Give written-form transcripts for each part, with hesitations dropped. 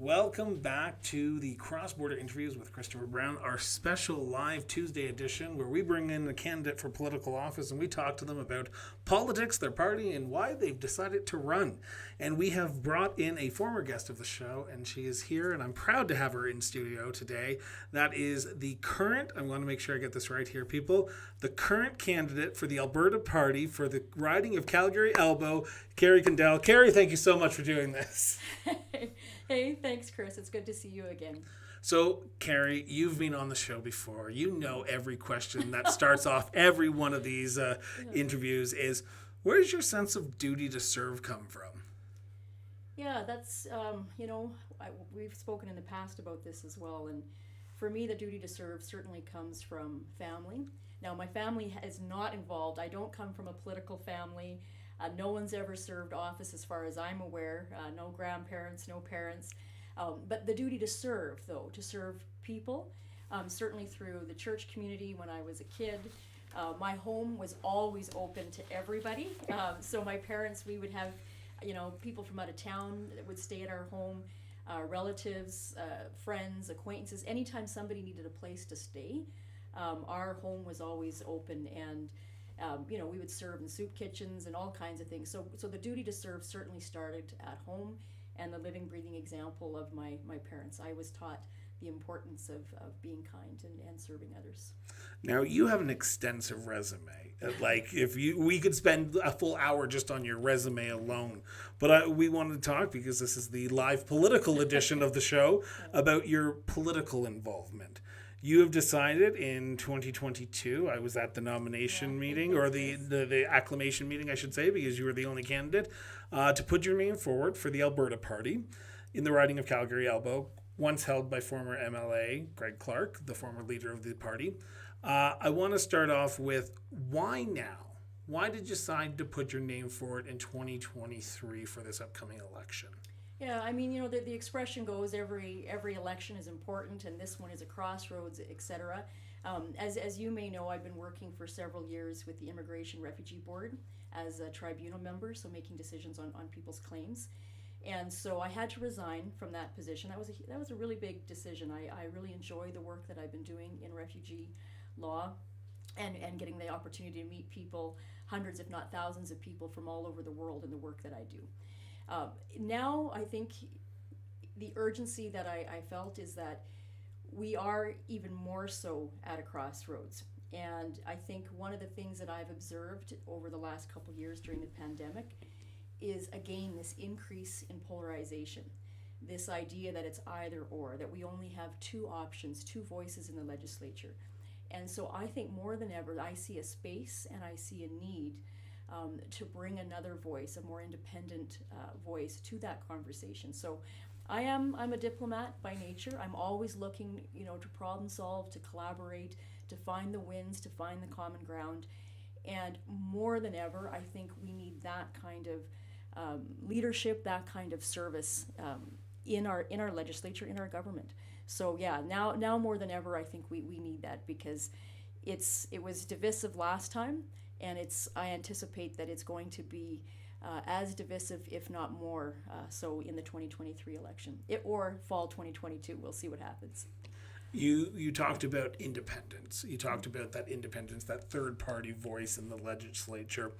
Welcome back to the Cross-Border Interviews with Christopher Brown, our special live Tuesday edition where we bring in a candidate for political office and we talk to them about politics, their party, and why they've decided to run. And we have brought in a former guest of the show, and she is here, and I'm proud to have her in studio today. That is the current, I want to make sure I get this right here, people, the current candidate for the Alberta Party for the riding of Calgary-Elbow, Kerry Cundal. Kerry, thank you so much for doing this. Hey, thanks, Chris. It's good to see you again. So, Kerry, you've been on the show before. You know every question that starts off every one of these interviews is, where does your sense of duty to serve come from? Yeah, that's, we've spoken in the past about this as well. And for me, the duty to serve certainly comes from family. Now, my family is not involved. I don't come from a political family. No one's ever served office as far as I'm aware. No grandparents, no parents. But the duty to serve, though, to serve people, certainly through the church community when I was a kid. My home was always open to everybody. So my parents, we would have, people from out of town that would stay at our home, relatives, friends, acquaintances. Anytime somebody needed a place to stay, our home was always open, and we would serve in soup kitchens and all kinds of things. So the duty to serve certainly started at home, and the living, breathing example of my parents. I was taught the importance of being kind and serving others. Now, you have an extensive resume. Like, we could spend a full hour just on your resume alone. But we wanted to talk, because this is the live political edition of the show, about your political involvement. You have decided in 2022, I was at the nomination meeting, or the acclamation meeting, I should say, because you were the only candidate, to put your name forward for the Alberta Party in the riding of Calgary-Elbow, once held by former MLA Greg Clark, the former leader of the party. I want to start off with, why now? Why did you decide to put your name forward in 2023 for this upcoming election? Yeah, I mean, the expression goes, every election is important, and this one is a crossroads, etc. As you may know, I've been working for several years with the Immigration Refugee Board as a tribunal member, so making decisions on people's claims. And so I had to resign from that position. That was a really big decision. I really enjoy the work that I've been doing in refugee law, and getting the opportunity to meet people, hundreds if not thousands of people from all over the world in the work that I do. Now I think the urgency that I felt is that we are even more so at a crossroads. And I think one of the things that I've observed over the last couple of years during the pandemic is, again, this increase in polarization. This idea that it's either or, that we only have two options, two voices in the legislature. And so I think more than ever, I see a space and I see a need to bring another voice, a more independent voice to that conversation. So I'm a diplomat by nature. I'm always looking, to problem solve, to collaborate, to find the wins, to find the common ground. And more than ever, I think we need that kind of leadership, that kind of service in our legislature, in our government. So yeah, now more than ever, I think we need that, because it was divisive last time. And I anticipate that it's going to be as divisive, if not more, so in the 2023 election, or fall 2022. We'll see what happens. You talked about independence. You talked about that independence, that third-party voice in the legislature.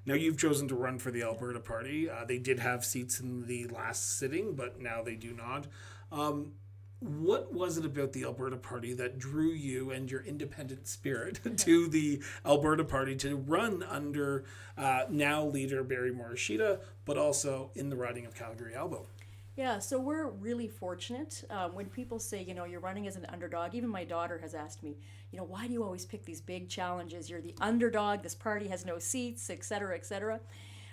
Now, you've chosen to run for the Alberta Party. They did have seats in the last sitting, but now they do not. What was it about the Alberta Party that drew you and your independent spirit to the Alberta Party to run under now leader Barry Morishita, but also in the riding of Calgary-Elbow? Yeah, so we're really fortunate. When people say, you're running as an underdog, even my daughter has asked me, why do you always pick these big challenges? You're the underdog, this party has no seats, et cetera, et cetera.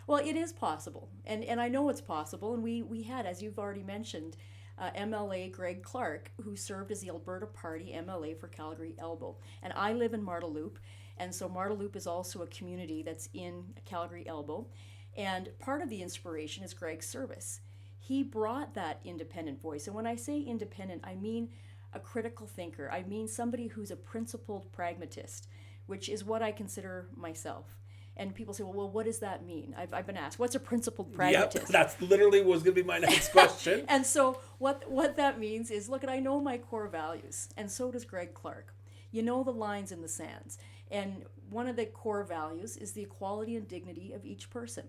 Well, it is possible, and I know it's possible, and we had, as you've already mentioned, MLA Greg Clark, who served as the Alberta Party MLA for Calgary-Elbow. And I live in Marda Loop, and so Marda Loop is also a community that's in Calgary-Elbow. And part of the inspiration is Greg's service. He brought that independent voice. And when I say independent, I mean a critical thinker. I mean somebody who's a principled pragmatist, which is what I consider myself. And people say, well, what does that mean? I've been asked, what's a principled Yep, pragmatist? that's literally was going to be my next question. And so what that means is, look, I know my core values, and so does Greg Clark. You know the lines in the sands. And one of the core values is the equality and dignity of each person.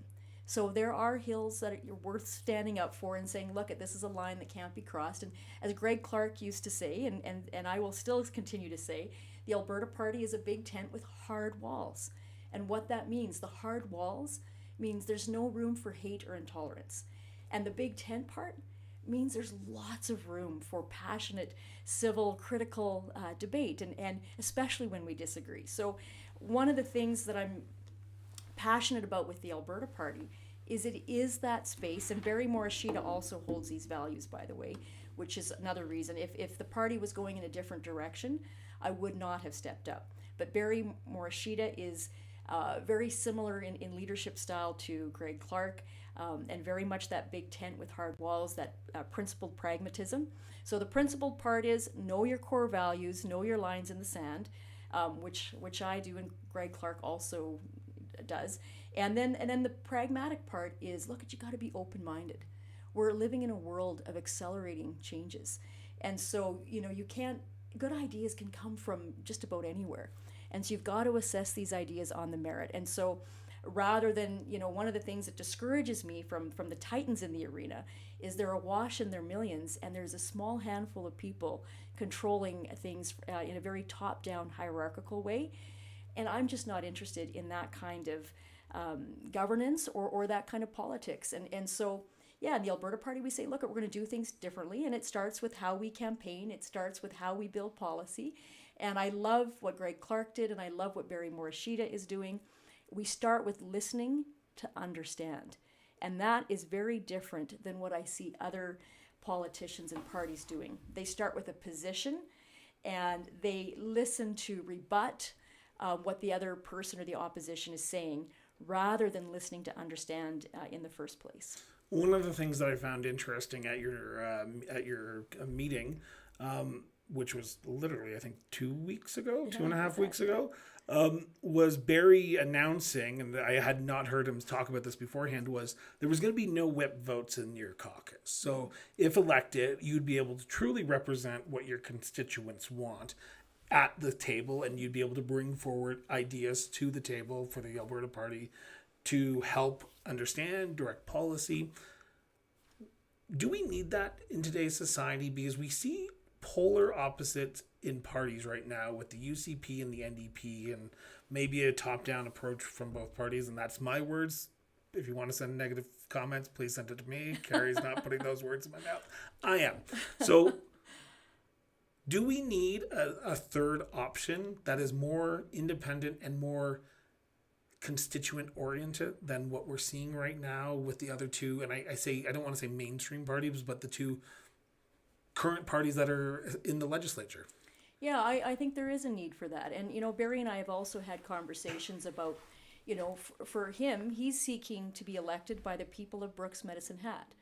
So there are hills that are worth standing up for and saying, look, this is a line that can't be crossed. And as Greg Clark used to say, and I will still continue to say, the Alberta Party is a big tent with hard walls. And what that means, the hard walls, means there's no room for hate or intolerance. And the big tent part means there's lots of room for passionate, civil, critical debate, and especially when we disagree. So one of the things that I'm passionate about with the Alberta Party is it is that space, and Barry Morishita also holds these values, by the way, which is another reason. If the party was going in a different direction, I would not have stepped up. But Barry Morishita is very similar in leadership style to Greg Clark, and very much that big tent with hard walls, that principled pragmatism. So the principled part is know your core values, know your lines in the sand, which I do, and Greg Clark also does. And then the pragmatic part is, look, you got to be open-minded. We're living in a world of accelerating changes, and so you can't. Good ideas can come from just about anywhere. And so you've got to assess these ideas on the merit. And so rather than, one of the things that discourages me from the titans in the arena is they're awash in their millions, and there's a small handful of people controlling things in a very top-down hierarchical way. And I'm just not interested in that kind of governance or that kind of politics. And so, in the Alberta Party, we say, look, we're going to do things differently, and it starts with how we campaign. It starts with how we build policy. And I love what Greg Clark did, and I love what Barry Morishita is doing. We start with listening to understand. And that is very different than what I see other politicians and parties doing. They start with a position, and they listen to rebut what the other person or the opposition is saying, rather than listening to understand in the first place. One of the things that I found interesting at your meeting, which was literally, I think, 2 weeks ago, 2.5 weeks ago, was Barry announcing, and I had not heard him talk about this beforehand, was there was going to be no whip votes in your caucus. So if elected, you'd be able to truly represent what your constituents want at the table, and you'd be able to bring forward ideas to the table for the Alberta Party to help understand, direct policy. Do we need that in today's society? Because we see polar opposites in parties right now with the UCP and the NDP, and maybe a top-down approach from both parties. And that's my words. If you want to send negative comments, please send it to me. Kerry's not putting those words in my mouth. I am. So do we need a third option that is more independent and more constituent oriented than what we're seeing right now with the other two? And I don't want to say mainstream parties, but the two current parties that are in the legislature. Yeah, I think there is a need for that. And, Barry and I have also had conversations about, for him, he's seeking to be elected by the people of Brooks Medicine Hat.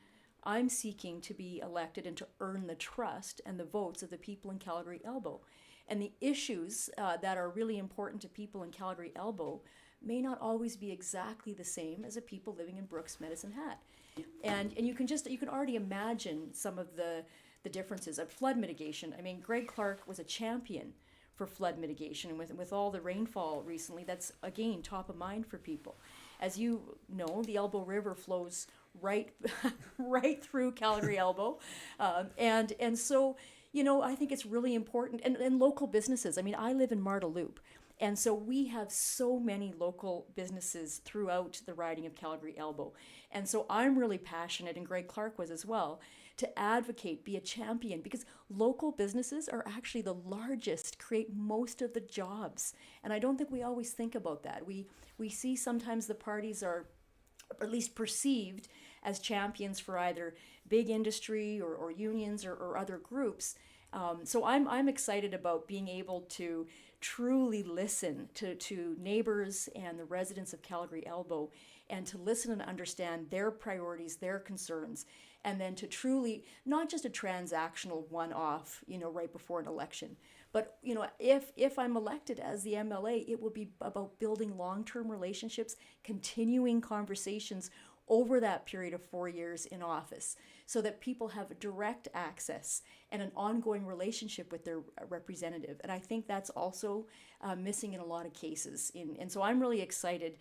I'm seeking to be elected and to earn the trust and the votes of the people in Calgary-Elbow. And the issues that are really important to people in Calgary-Elbow may not always be exactly the same as the people living in Brooks Medicine Hat. And you can already imagine some of the differences of flood mitigation. I mean, Greg Clark was a champion for flood mitigation, and with all the rainfall recently, that's again top of mind for people. As you know, the Elbow River flows right through Calgary-Elbow, and so I think it's really important, and local businesses. I mean, I live in Marda Loop, and so we have so many local businesses throughout the riding of Calgary-Elbow, and so I'm really passionate, and Greg Clark was as well, to advocate, be a champion, because local businesses are actually the largest, create most of the jobs. And I don't think we always think about that. We see sometimes the parties are at least perceived as champions for either big industry or unions or other groups. So I'm excited about being able to truly listen to neighbors and the residents of Calgary-Elbow, and to listen and understand their priorities, their concerns, and then to truly, not just a transactional one-off, right before an election, but if I'm elected as the MLA, it will be about building long-term relationships, continuing conversations over that period of 4 years in office, so that people have direct access and an ongoing relationship with their representative. And I think that's also missing in a lot of cases. And so I'm really excited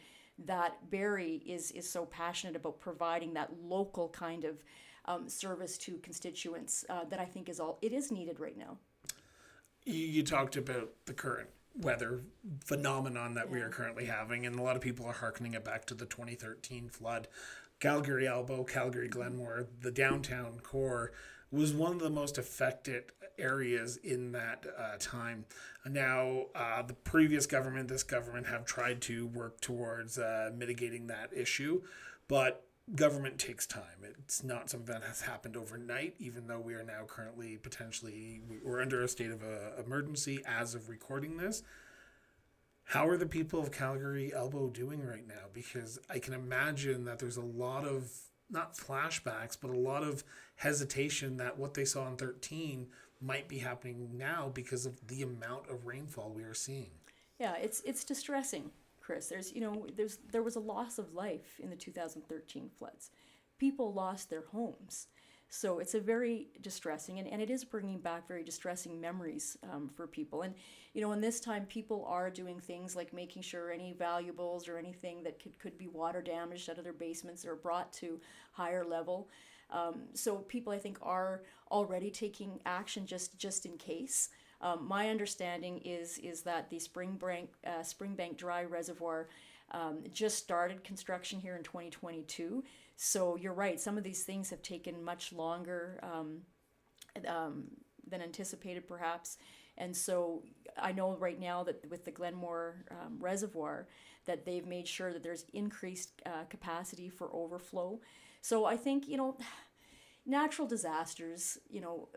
that Barry is so passionate about providing that local kind of service to constituents that I think it is needed right now. You talked about the current weather phenomenon that we are currently having, and a lot of people are hearkening it back to the 2013 flood. Calgary-Elbow, Calgary-Glenmore, the downtown core was one of the most affected areas in that time. Now, the previous government, this government, have tried to work towards mitigating that issue, but government takes time. It's not something that has happened overnight, even though we are now currently we're under a state of emergency as of recording this. How are the people of Calgary-Elbow doing right now? Because I can imagine that there's a lot of, not flashbacks, but a lot of hesitation that what they saw in 13 might be happening now because of the amount of rainfall we are seeing. Yeah, it's distressing, Chris. There was a loss of life in the 2013 floods. People lost their homes. So it's a very distressing, and it is bringing back very distressing memories for people. And, in this time, people are doing things like making sure any valuables or anything that could be water damaged out of their basements are brought to higher level. So people, I think, are already taking action just in case. My understanding is that the Springbank Dry Reservoir just started construction here in 2022. So you're right, some of these things have taken much longer than anticipated, perhaps. And so I know right now that with the Glenmore Reservoir, that they've made sure that there's increased capacity for overflow. So I think, natural disasters,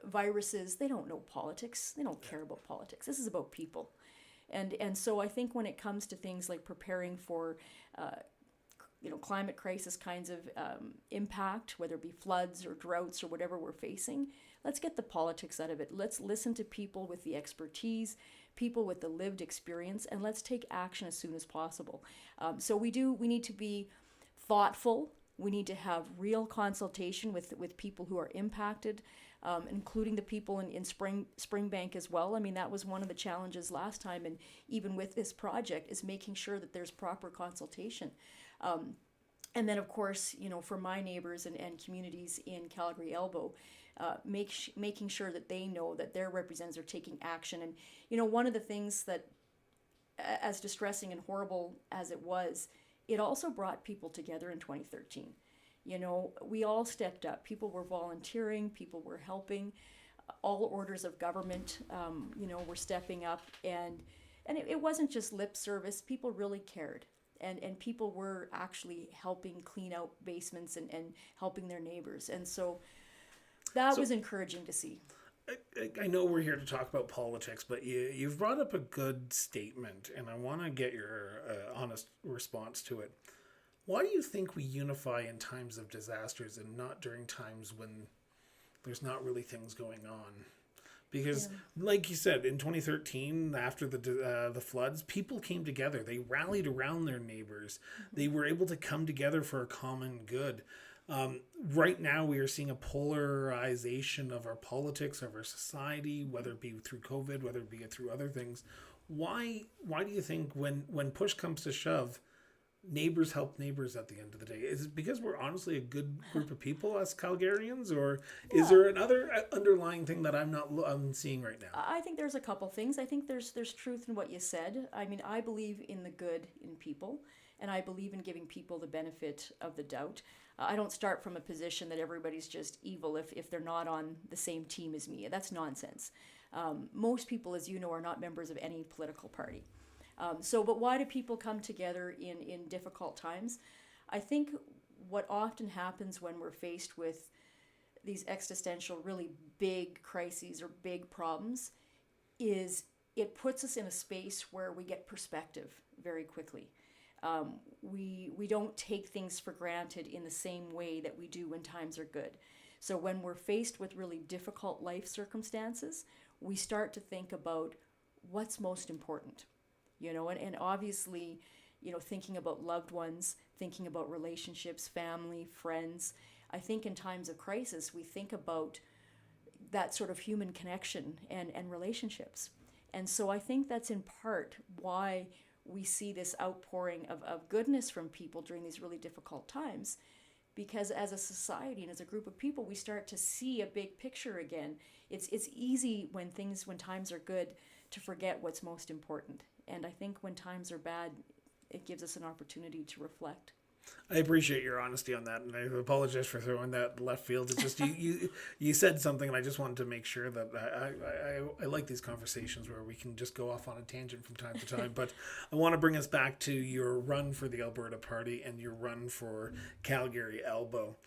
viruses, they don't know politics. They don't care about politics. This is about people. And so I think when it comes to things like preparing for climate crisis kinds of impact, whether it be floods or droughts or whatever we're facing, let's get the politics out of it. Let's listen to people with the expertise, people with the lived experience, and let's take action as soon as possible. So we need to be thoughtful. We need to have real consultation with people who are impacted, including the people in Springbank as well. I mean, that was one of the challenges last time, and even with this project, is making sure that there's proper consultation. And then, of course, for my neighbors and communities in Calgary-Elbow, making sure that they know that their representatives are taking action. And, one of the things that, as distressing and horrible as it was, it also brought people together in 2013. We all stepped up. People were volunteering, people were helping, all orders of government, were stepping up. And it wasn't just lip service, people really cared. And people were actually helping clean out basements and helping their neighbors. And so that was encouraging to see. I know we're here to talk about politics, but you've brought up a good statement, and I want to get your honest response to it. Why do you think we unify in times of disasters and not during times when there's not really things going on? Because, like you said, in 2013, after the floods, people came together. They rallied around their neighbors. Mm-hmm. They were able to come together for a common good. Right now, we are seeing a polarization of our politics, of our society, whether it be through COVID, whether it be through other things. Why do you think when push comes to shove, neighbors help neighbors at the end of the day? Is it because we're honestly a good group of people as Calgarians, or is there another underlying thing that I'm seeing right now? I think there's a couple things. I think there's truth in what you said. I mean, I believe in the good in people, and I believe in giving people the benefit of the doubt. I don't start from a position that everybody's just evil if they're not on the same team as me. That's nonsense. Most people, as you know, are not members of any political party. But why do people come together in difficult times? I think what often happens when we're faced with these existential, really big crises or big problems is it puts us in a space where we get perspective very quickly. We don't take things for granted in the same way that we do when times are good. So when we're faced with really difficult life circumstances, we start to think about what's most important, and obviously, thinking about loved ones, thinking about relationships, family, friends. I think in times of crisis, we think about that sort of human connection and relationships. And so I think that's in part why we see this outpouring of goodness from people during these really difficult times, because as a society and as a group of people, we start to see a big picture again. It's easy when times are good to forget what's most important. And I think when times are bad, it gives us an opportunity to reflect. I appreciate your honesty on that, and I apologize for throwing that left field. It's just you said something, and I just wanted to make sure that I like these conversations where we can just go off on a tangent from time to time. But I want to bring us back to your run for the Alberta Party and your run for Calgary-Elbow.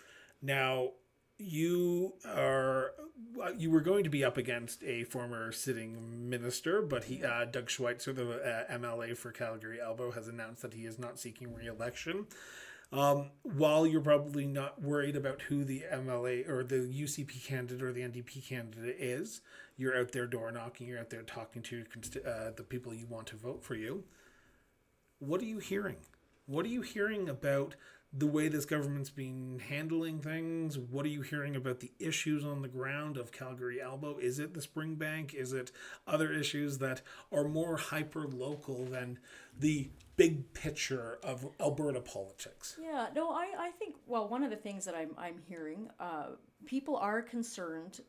Now, you were going to be up against a former sitting minister, but Doug Schweitzer, the MLA for Calgary-Elbow, has announced that he is not seeking re-election. While you're probably not worried about who the MLA or the UCP candidate or the NDP candidate is, you're out there door knocking, you're out there talking to the people you want to vote for you. What are you hearing? What are you hearing about the way this government's been handling things? What are you hearing about the issues on the ground of Calgary-Elbow? Is it the Springbank? Is it other issues that are more hyper-local than the big picture of Alberta politics? Yeah, no, I think, well, one of the things that I'm hearing, people are concerned,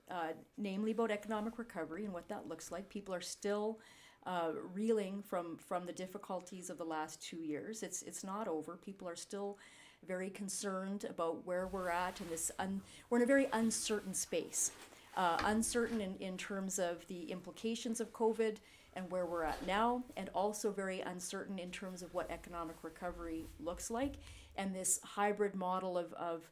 namely about economic recovery and what that looks like. People are still reeling from the difficulties of the last 2 years. It's not over. People are still very concerned about where we're at in this. We're in a very uncertain space. Uncertain in terms of the implications of COVID and where we're at now, and also very uncertain in terms of what economic recovery looks like. And this hybrid model of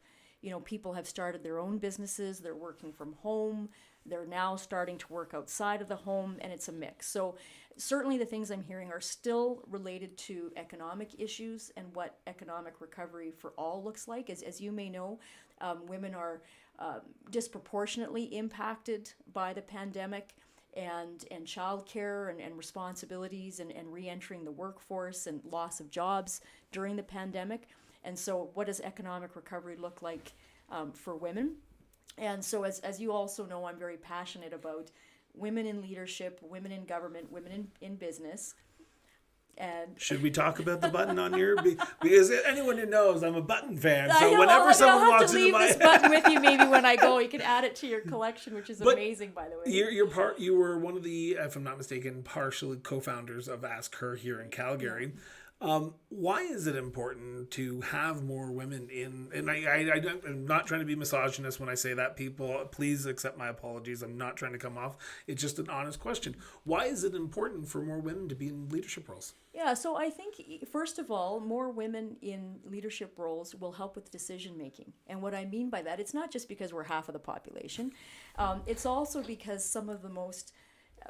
people have started their own businesses, they're working from home, they're now starting to work outside of the home, and it's a mix. So certainly the things I'm hearing are still related to economic issues and what economic recovery for all looks like. As you may know, women are disproportionately impacted by the pandemic and childcare and responsibilities and re-entering the workforce and loss of jobs during the pandemic. And so what does economic recovery look like for women? And so as you also know, I'm very passionate about women in leadership, women in government, women in business. And should we talk about the button on here? Because anyone who knows, I'm a button fan. So whenever someone walks into my... I'll have to leave this button with you maybe when I go. You can add it to your collection, which is amazing, by the way. You were one of the, if I'm not mistaken, partial co-founders of Ask Her here in Calgary. Yeah. Why is it important to have more women in, and I'm not trying to be misogynist when I say that, people, please accept my apologies. I'm not trying to come off. It's just an honest question. Why is it important for more women to be in leadership roles? Yeah, so I think, first of all, more women in leadership roles will help with decision making. And what I mean by that, it's not just because we're half of the population. It's also because some of the most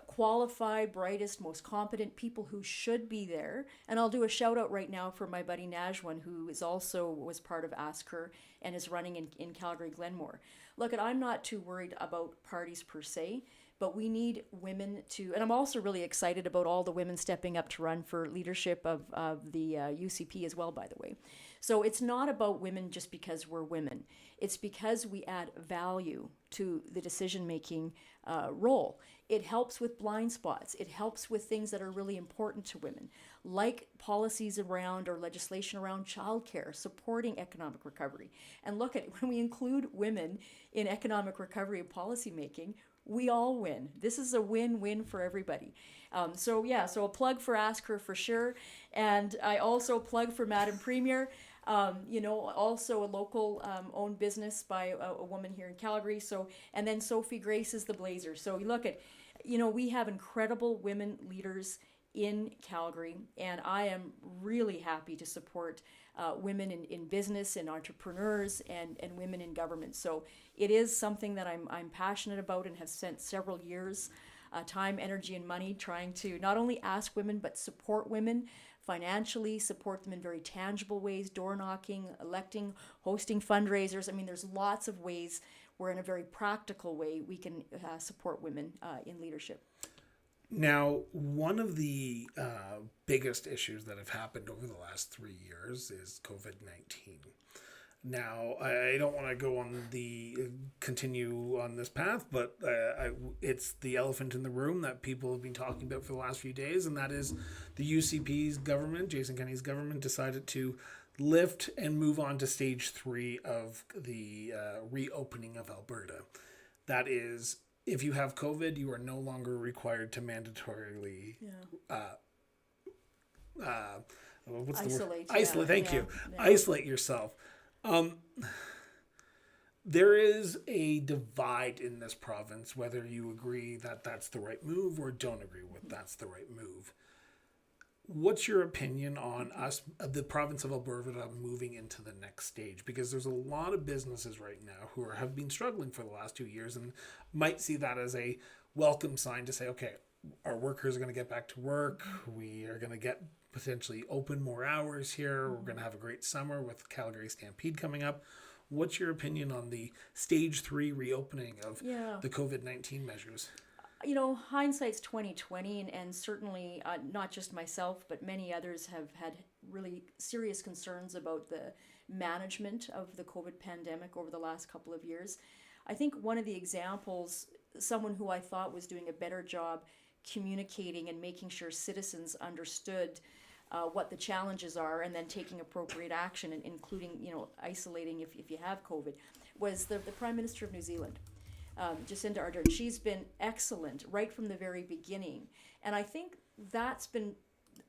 qualified, brightest, most competent people who should be there. And I'll do a shout out right now for my buddy Najwan, who was part of Ask Her and is running in Calgary Glenmore. Look, I'm not too worried about parties per se, but we need women to, and I'm also really excited about all the women stepping up to run for leadership of the UCP as well, by the way. So it's not about women just because we're women. It's because we add value to the decision-making role. It helps with blind spots. It helps with things that are really important to women, like policies around or legislation around childcare, supporting economic recovery. And look at when we include women in economic recovery and policy making, we all win. This is a win-win for everybody. So a plug for Ask Her for sure. And I also plug for Madam Premier. Also a local owned business by a woman here in Calgary. And then Sophie Grace is the Blazer. So you look at, we have incredible women leaders in Calgary, and I am really happy to support women in business and entrepreneurs and women in government. So it is something that I'm passionate about and have spent several years, time, energy, and money trying to not only ask women, but support women financially, support them in very tangible ways, door knocking, electing, hosting fundraisers. I mean, there's lots of ways where in a very practical way we can support women in leadership. Now, one of the biggest issues that have happened over the last 3 years is COVID-19. Now, I don't want to continue on this path, but it's the elephant in the room that people have been talking about for the last few days, and that is the UCP's government, Jason Kenney's government, decided to lift and move on to stage 3 of the reopening of Alberta. That is, if you have COVID, you are no longer required to mandatorily isolate. Isolate. Thank you. Isolate yourself. There is a divide in this province, whether you agree that that's the right move or don't agree with that's the right move. What's your opinion on the province of Alberta, moving into the next stage? Because there's a lot of businesses right now who have been struggling for the last 2 years and might see that as a welcome sign to say, okay, our workers are going to get back to work. We are going to get potentially open more hours here. We're going to have a great summer with Calgary Stampede coming up. What's your opinion on the stage 3 reopening of the COVID-19 measures? You know, hindsight's 2020, and certainly not just myself, but many others have had really serious concerns about the management of the COVID pandemic over the last couple of years. I think one of the examples, someone who I thought was doing a better job communicating and making sure citizens understood what the challenges are and then taking appropriate action, and including, you know, isolating if you have COVID, was the Prime Minister of New Zealand. Jacinda Ardern. She's been excellent right from the very beginning. And I think that's been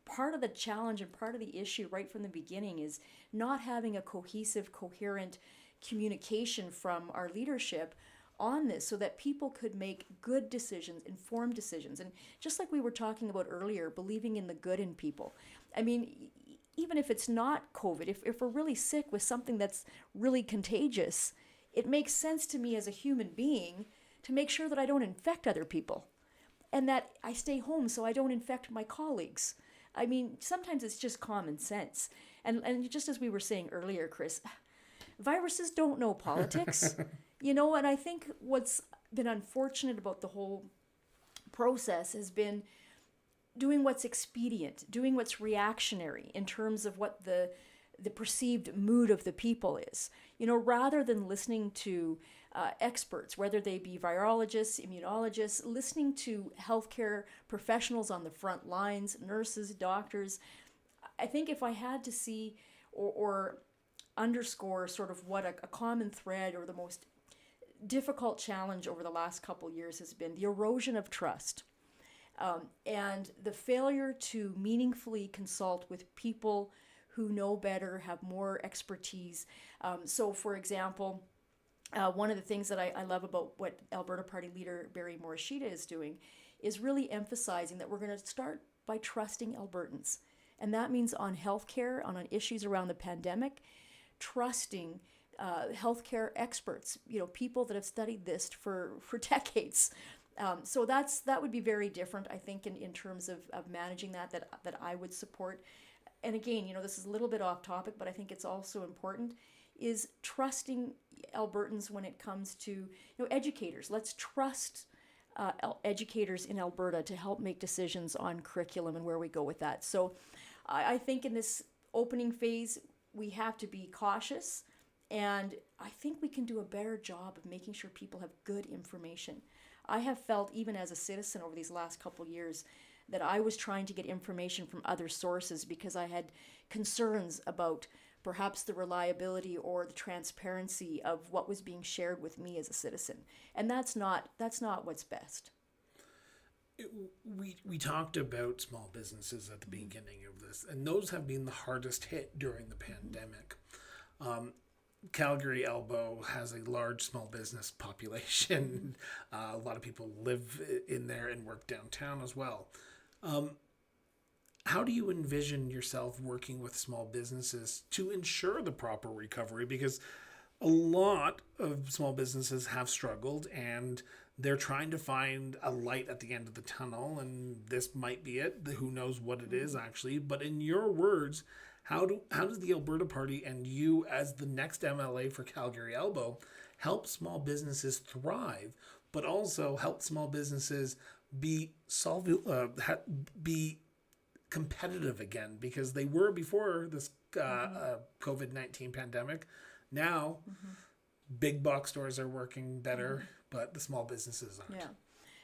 part of the challenge and part of the issue right from the beginning, is not having a cohesive, coherent communication from our leadership on this so that people could make good decisions, informed decisions. And just like we were talking about earlier, believing in the good in people. I mean, even if it's not COVID, if we're really sick with something that's really contagious, it makes sense to me as a human being to make sure that I don't infect other people and that I stay home so I don't infect my colleagues. I mean, sometimes it's just common sense. And just as we were saying earlier, Chris, viruses don't know politics, you know, and I think what's been unfortunate about the whole process has been doing what's expedient, doing what's reactionary in terms of what the perceived mood of the people is, you know, rather than listening to experts, whether they be virologists, immunologists, listening to healthcare professionals on the front lines, nurses, doctors. I think if I had to see or underscore sort of what a common thread or the most difficult challenge over the last couple years has been the erosion of trust and the failure to meaningfully consult with people who know better, have more expertise. So, for example, one of the things that I love about what Alberta Party leader Barry Morishita is doing is really emphasizing that we're going to start by trusting Albertans. And that means on healthcare, on issues around the pandemic, trusting healthcare experts, you know, people that have studied this for decades. So that would be very different, I think, in terms of managing that I would support. And again, you know, this is a little bit off topic, but I think it's also important, is trusting Albertans when it comes to, you know, educators. Let's trust educators in Alberta to help make decisions on curriculum and where we go with that. So I think in this opening phase, we have to be cautious, and I think we can do a better job of making sure people have good information. I have felt, even as a citizen over these last couple of years, that I was trying to get information from other sources because I had concerns about perhaps the reliability or the transparency of what was being shared with me as a citizen. And that's not what's best. We talked about small businesses at the beginning of this, and those have been the hardest hit during the pandemic. Calgary-Elbow has a large small business population. A lot of people live in there and work downtown as well. How do you envision yourself working with small businesses to ensure the proper recovery? Because a lot of small businesses have struggled and they're trying to find a light at the end of the tunnel, and this might be it. Who knows what it is actually? But in your words, how does the Alberta Party and you as the next MLA for Calgary-Elbow help small businesses thrive, but also help small businesses be competitive again, because they were before this COVID-19 pandemic. Now, big box stores are working better, but the small businesses aren't. Yeah.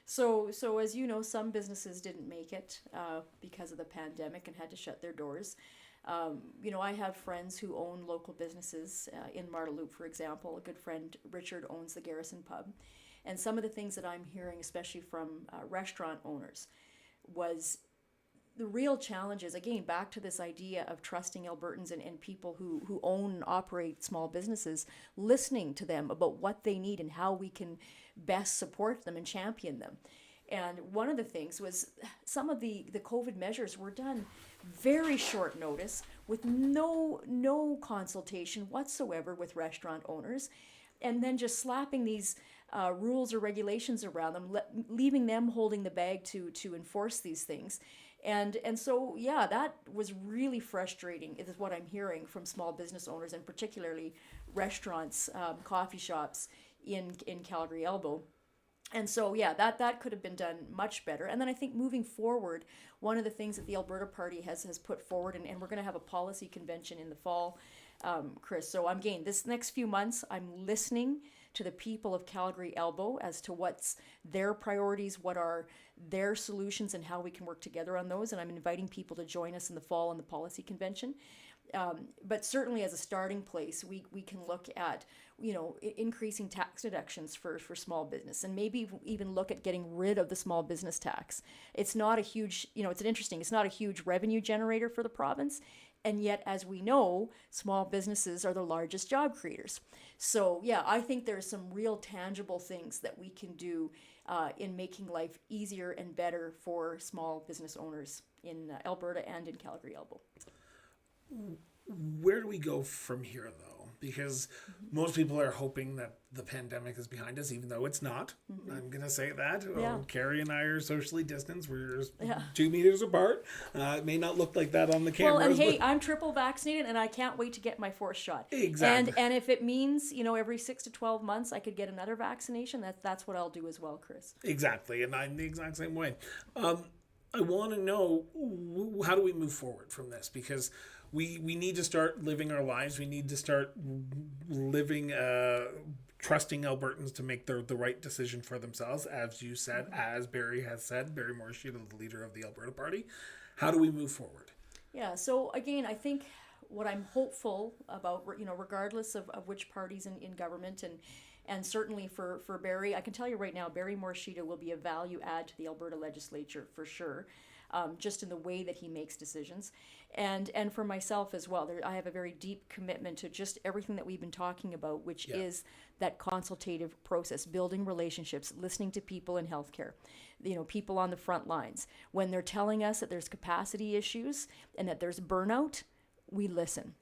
So as you know, some businesses didn't make it because of the pandemic and had to shut their doors. I have friends who own local businesses in Marda Loop, for example. A good friend, Richard, owns the Garrison Pub. And some of the things that I'm hearing, especially from restaurant owners, was the real challenges, again, back to this idea of trusting Albertans and people who own and operate small businesses, listening to them about what they need and how we can best support them and champion them. And one of the things was some of the COVID measures were done very short notice with no consultation whatsoever with restaurant owners, and then just slapping these rules or regulations around them, leaving them holding the bag to enforce these things. And so, yeah, that was really frustrating, is what I'm hearing from small business owners, and particularly restaurants, coffee shops in Calgary-Elbow. And so, yeah, that could have been done much better. And then I think moving forward, one of the things that the Alberta Party has put forward, and we're going to have a policy convention in the fall, Chris. So again, this next few months, I'm listening to the people of Calgary-Elbow as to what's their priorities, what are their solutions, and how we can work together on those. And I'm inviting people to join us in the fall on the policy convention. But certainly as a starting place, we can look at, increasing tax deductions for small business, and maybe even look at getting rid of the small business tax. It's not a huge, it's not a huge revenue generator for the province. And yet, as we know, small businesses are the largest job creators. So, yeah, I think there's some real tangible things that we can do in making life easier and better for small business owners in Alberta and in Calgary-Elbow. Where do we go from here, though? Because most people are hoping that the pandemic is behind us, even though it's not. I'm going to say that. Yeah. Carrie and I are socially distanced. We're 2 meters apart. It may not look like that on the cameras. Well, and hey, I'm triple vaccinated, and I can't wait to get my 4th shot. Exactly. And if it means, every 6 to 12 months I could get another vaccination, that's what I'll do as well, Chris. Exactly. And I'm the exact same way. I want to know, how do we move forward from this? Because we need to start living our lives. We need to start living, trusting Albertans to make the right decision for themselves, as you said, as Barry has said, Barry Morishita, the leader of the Alberta Party. How do we move forward? Yeah, so again, I think what I'm hopeful about, regardless of which party's in government, and certainly for Barry, I can tell you right now, Barry Morishita will be a value add to the Alberta legislature for sure, just in the way that he makes decisions. And for myself as well, I have a very deep commitment to just everything that we've been talking about, which is that consultative process, building relationships, listening to people in healthcare, people on the front lines. When they're telling us that there's capacity issues and that there's burnout, we listen.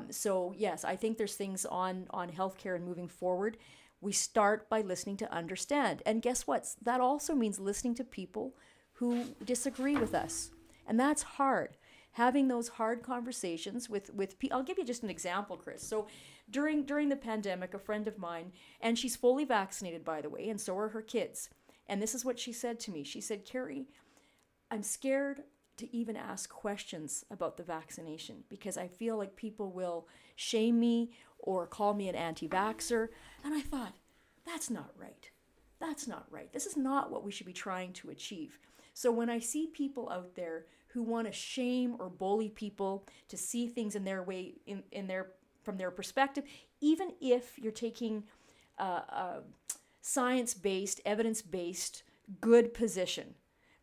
So yes, I think there's things on healthcare and moving forward. We start by listening to understand. And guess what? That also means listening to people who disagree with us. And that's hard. Having those hard conversations with people. I'll give you just an example, Chris. So during the pandemic, a friend of mine, and she's fully vaccinated, by the way, and so are her kids. And this is what she said to me. She said, Kerry, I'm scared to even ask questions about the vaccination because I feel like people will shame me or call me an anti-vaxxer. And I thought, that's not right. That's not right. This is not what we should be trying to achieve. So when I see people out there who want to shame or bully people to see things in their way, from their perspective, even if you're taking a science-based, evidence-based, good position,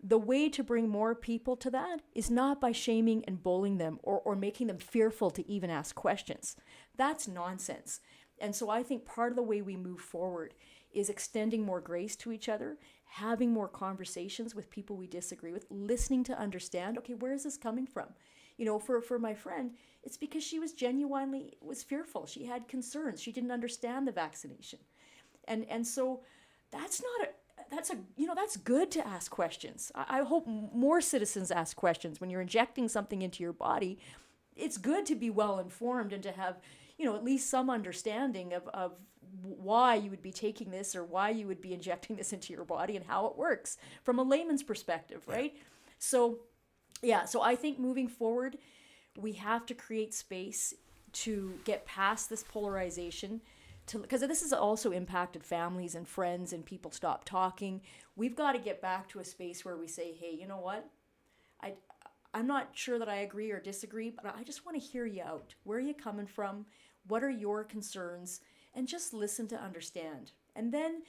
the way to bring more people to that is not by shaming and bullying them or making them fearful to even ask questions. That's nonsense. And so I think part of the way we move forward is extending more grace to each other, having more conversations with people we disagree with, listening to understand, okay, where is this coming from? For my friend, it's because she was fearful. She had concerns. She didn't understand the vaccination. And so that's good to ask questions. I hope more citizens ask questions. When you're injecting something into your body, it's good to be well informed and to have, at least some understanding of why you would be taking this or why you would be injecting this into your body and how it works from a layman's perspective, right? So, so I think moving forward, we have to create space to get past this polarization, because this has also impacted families and friends, and people stop talking. We've got to get back to a space where we say, hey, you know what? I'm not sure that I agree or disagree, but I just want to hear you out. Where are you coming from? What are your concerns? And just listen to understand. And then,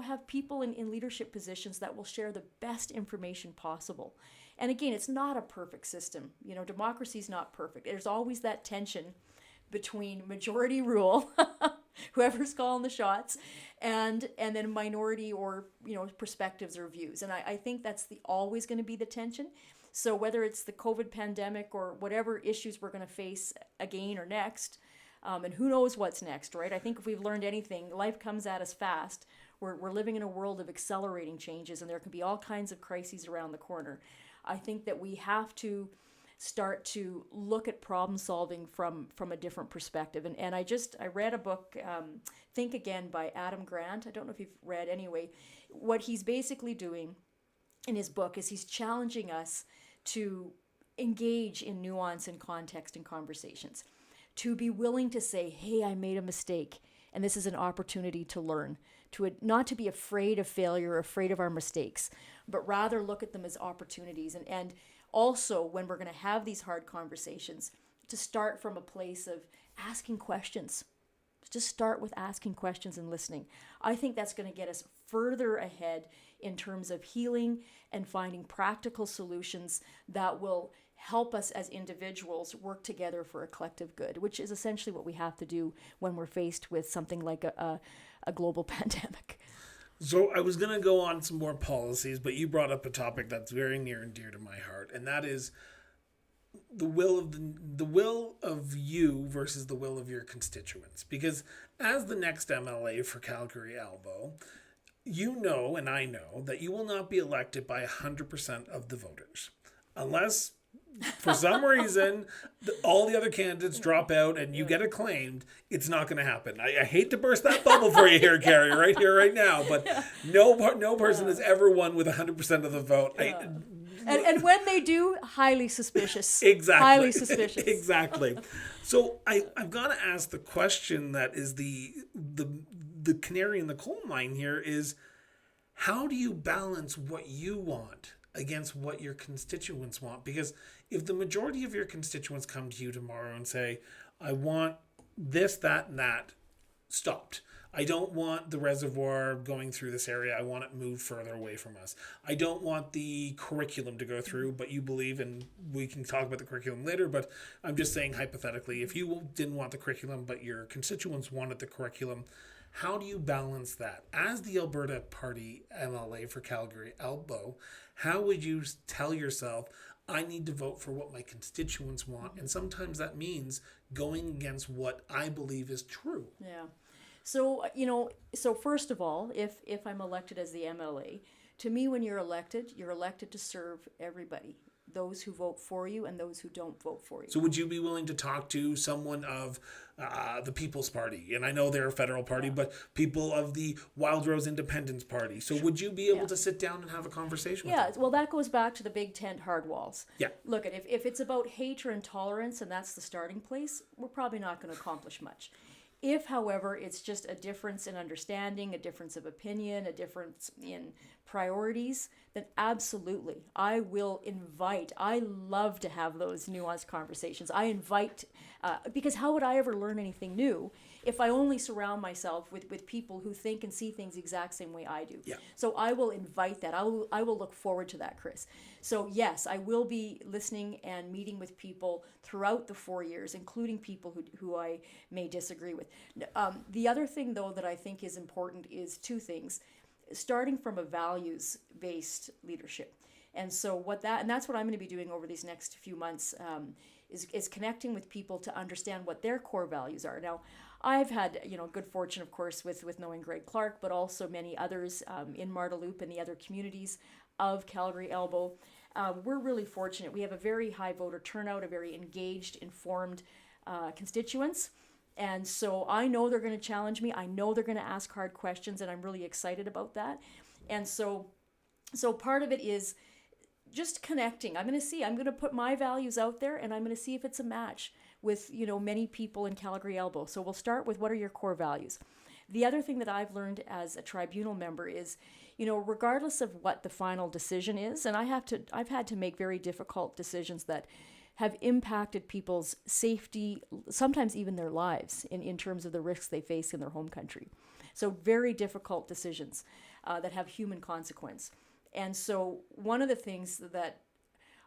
have people in leadership positions that will share the best information possible. And again, it's not a perfect system. Democracy is not perfect. There's always that tension between majority rule, whoever's calling the shots, and then minority or perspectives or views. And I think that's always going to be the tension. So whether it's the COVID pandemic or whatever issues we're going to face again or next, and who knows what's next, right? I think if we've learned anything, life comes at us fast. We're living in a world of accelerating changes, and there can be all kinds of crises around the corner. I think that we have to start to look at problem solving from a different perspective. And I read a book, Think Again by Adam Grant. I don't know if you've read anyway. What he's basically doing in his book is he's challenging us to engage in nuance and context in conversations, to be willing to say, hey, I made a mistake, and this is an opportunity to learn, not to be afraid of failure or afraid of our mistakes, but rather look at them as opportunities. And also, when we're going to have these hard conversations, to start from a place of asking questions. Just start with asking questions and listening. I think that's going to get us further ahead in terms of healing and finding practical solutions that will help us as individuals work together for a collective good, which is essentially what we have to do when we're faced with something like a global pandemic. So I was going to go on some more policies, but you brought up a topic that's very near and dear to my heart, and that is the will of you versus the will of your constituents. Because as the next MLA for Calgary-Elbow, you know and I know that you will not be elected by 100% of the voters. Unless, for some reason, all the other candidates drop out and you get acclaimed, it's not going to happen. I hate to burst that bubble for you here, Kerry, right here, right now, but no person has ever won with 100% of the vote. And when they do, highly suspicious. Exactly. Highly suspicious. Exactly. So I've got to ask the question that is the canary in the coal mine here is, how do you balance what you want against what your constituents want? Because if the majority of your constituents come to you tomorrow and say, I want this, that, and that stopped. I don't want the reservoir going through this area. I want it moved further away from us. I don't want the curriculum to go through, but you believe, and we can talk about the curriculum later, but I'm just saying hypothetically, if you didn't want the curriculum, but your constituents wanted the curriculum, how do you balance that? As the Alberta Party MLA for Calgary-Elbow, how would you tell yourself, I need to vote for what my constituents want? And sometimes that means going against what I believe is true. Yeah. So, first of all, if I'm elected as the MLA, to me, when you're elected to serve everybody, those who vote for you and those who don't vote for you. So would you be willing to talk to someone of the People's Party? And I know they're a federal party, but people of the Wild Rose Independence Party. So would you be able to sit down and have a conversation with them? Yeah, well, that goes back to the big tent hard walls. Yeah. Look, if it's about hate or intolerance and that's the starting place, we're probably not going to accomplish much. If, however, it's just a difference in understanding, a difference of opinion, a difference in priorities, then absolutely, I will invite. I love to have those nuanced conversations. I invite, because how would I ever learn anything new if I only surround myself with people who think and see things the exact same way I do? Yeah. So I will invite that. I will look forward to that, Chris. So yes, I will be listening and meeting with people throughout the 4 years, including people who I may disagree with. The other thing, though, that I think is important is two things. Starting from a values-based leadership. And so that's what I'm going to be doing over these next few months, is connecting with people to understand what their core values are. Now, I've had good fortune, of course, with knowing Greg Clark, but also many others in Marda Loop and the other communities of Calgary-Elbow. We're really fortunate. We have a very high voter turnout, a very engaged, informed constituents. And so I know they're going to challenge me. I know they're going to ask hard questions, and I'm really excited about that. And so part of it is just connecting. I'm going to put my values out there, and I'm going to see if it's a match with, many people in Calgary-Elbow. So we'll start with, what are your core values? The other thing that I've learned as a tribunal member is, regardless of what the final decision is, and I've had to make very difficult decisions that have impacted people's safety, sometimes even their lives, in terms of the risks they face in their home country. So very difficult decisions that have human consequence. And so one of the things that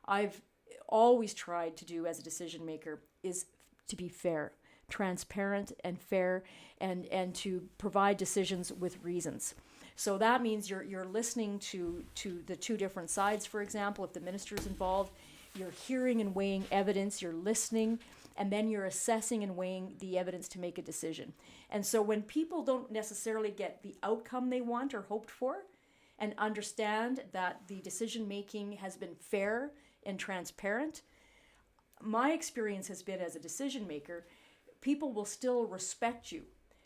I've always tried to do as a decision maker is to be fair, transparent and fair, and to provide decisions with reasons. So that means you're listening to the two different sides. For example, if the minister's involved, you're hearing and weighing evidence, you're listening, and then you're assessing and weighing the evidence to make a decision. And so when people don't necessarily get the outcome they want or hoped for, and understand that the decision making has been fair and transparent, my experience has been, as a decision maker, people will still respect you.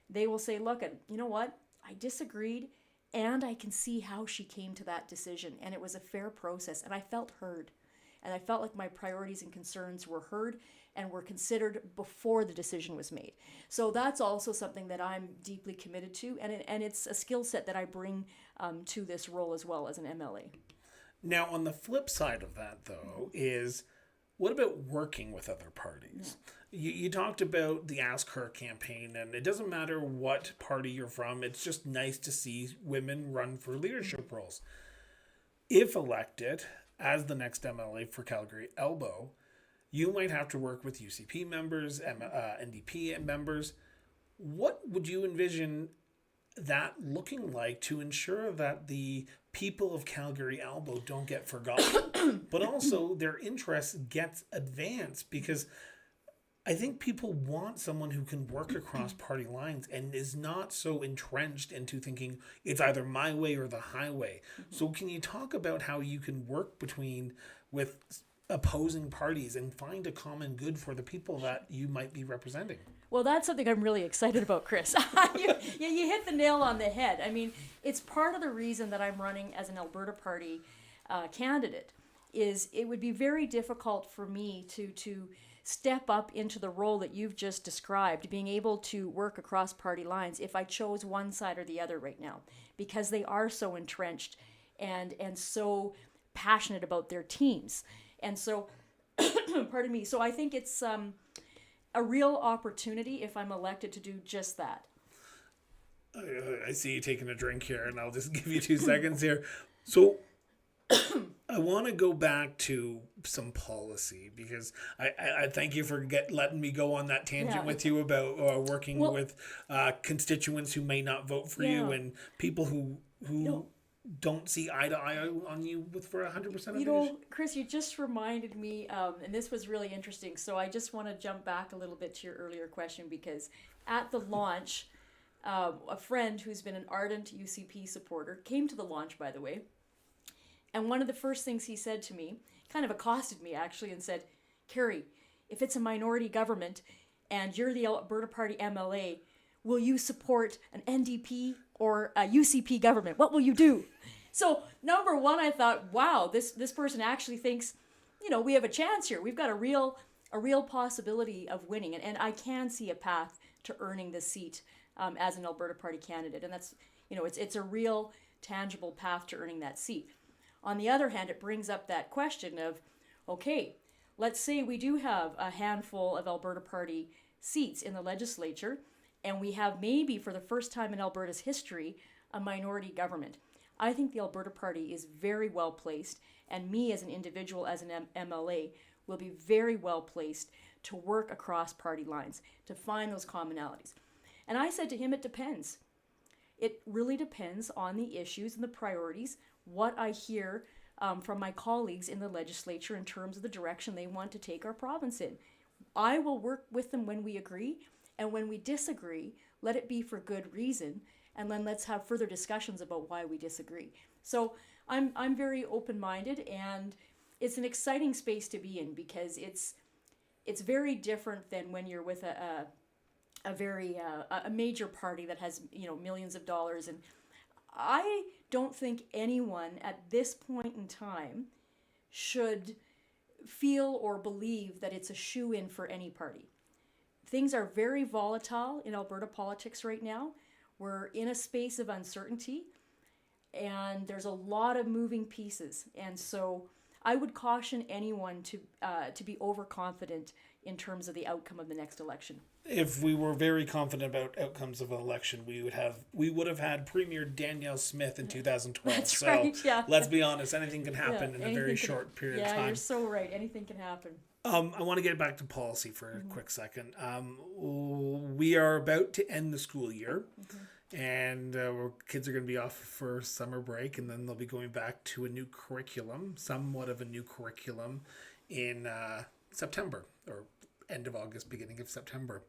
They will say, look, you know what? I disagreed, and I can see how she came to that decision, and it was a fair process, and I felt heard. And I felt like my priorities and concerns were heard and were considered before the decision was made. So that's also something that I'm deeply committed to, and it's a skill set that I bring to this role as well as an MLA. Now, on the flip side of that, though, is what about working with other parties? Yeah. You talked about the Ask Her campaign, and it doesn't matter what party you're from. It's just nice to see women run for leadership roles. If elected as the next MLA for Calgary-Elbow, you might have to work with UCP members, NDP members. What would you envision that looking like to ensure that the people of Calgary-Elbow don't get forgotten, but also their interests gets advanced? Because I think people want someone who can work across party lines and is not so entrenched into thinking it's either my way or the highway. So can you talk about how you can work with opposing parties and find a common good for the people that you might be representing? Well, that's something I'm really excited about, Chris. you hit the nail on the head. I mean, it's part of the reason that I'm running as an Alberta Party candidate. Is it would be very difficult for me to step up into the role that you've just described, being able to work across party lines, if I chose one side or the other right now, because they are so entrenched and so passionate about their teams. And so, pardon me, so I think it's a real opportunity if I'm elected to do just that. I see you taking a drink here, and I'll just give you 2 seconds here. So I want to go back to some policy, because I thank you for letting me go on that tangent with you about working with constituents who may not vote for you, and people who don't see eye to eye on you for 100% of the Chris, you just reminded me, and this was really interesting. So I just want to jump back a little bit to your earlier question, because at the launch, a friend who's been an ardent UCP supporter came to the launch, by the way. And one of the first things he said to me, kind of accosted me actually, and said, Kerry, if it's a minority government and you're the Alberta Party MLA, will you support an NDP or a UCP government? What will you do? So number one, I thought, wow, this person actually thinks, we have a chance here. We've got a real possibility of winning. And I can see a path to earning the seat as an Alberta Party candidate. And that's, it's a real tangible path to earning that seat. On the other hand, it brings up that question of, okay, let's say we do have a handful of Alberta Party seats in the legislature, and we have maybe for the first time in Alberta's history, a minority government. I think the Alberta Party is very well placed, and me as an individual, as an MLA, will be very well placed to work across party lines, to find those commonalities. And I said to him, it depends. It really depends on the issues and the priorities, what I hear from my colleagues in the legislature in terms of the direction they want to take our province in. I will work with them when we agree, and when we disagree, let it be for good reason, and then let's have further discussions about why we disagree. So I'm very open-minded, and it's an exciting space to be in, because it's very different than when you're with a very a major party that has millions of dollars, and I don't think anyone at this point in time should feel or believe that it's a shoe-in for any party. Things are very volatile in Alberta politics right now. We're in a space of uncertainty, and there's a lot of moving pieces. And so I would caution anyone to be overconfident in terms of the outcome of the next election. If we were very confident about outcomes of an election, we would have had Premier Danielle Smith in 2012. That's so right, yeah. Let's be honest, anything can happen in a very short period of time. Yeah, you're so right. Anything can happen. I want to get back to policy for a quick second. We are about to end the school year, and kids are going to be off for summer break, and then they'll be going back to a new curriculum, somewhat of a new curriculum, in September, or end of August, beginning of September.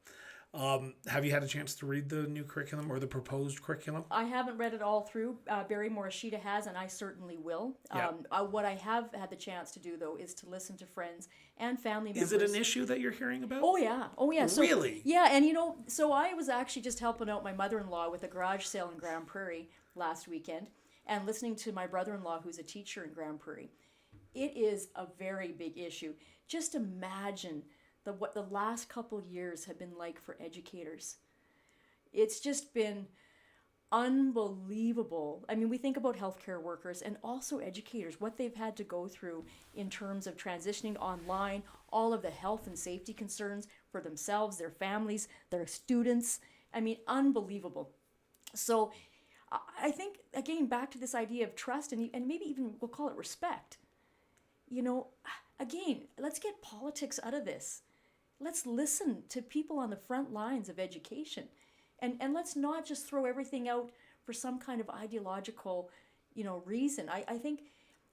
Have you had a chance to read the new curriculum or the proposed curriculum? I haven't read it all through. Barry Morishita has, and I certainly will. Yeah. What I have had the chance to do, though, is to listen to friends and family members. Is it an issue that you're hearing about? Oh, yeah. So, really? Yeah, and so I was actually just helping out my mother-in-law with a garage sale in Grand Prairie last weekend, and listening to my brother-in-law, who's a teacher in Grand Prairie. It is a very big issue. Just imagine what the last couple of years have been like for educators. It's just been unbelievable. I mean, we think about healthcare workers and also educators, what they've had to go through in terms of transitioning online, all of the health and safety concerns for themselves, their families, their students. I mean, unbelievable. So I think, again, back to this idea of trust and maybe even we'll call it respect. Again, let's get politics out of this. Let's listen to people on the front lines of education. And let's not just throw everything out for some kind of ideological, reason. I think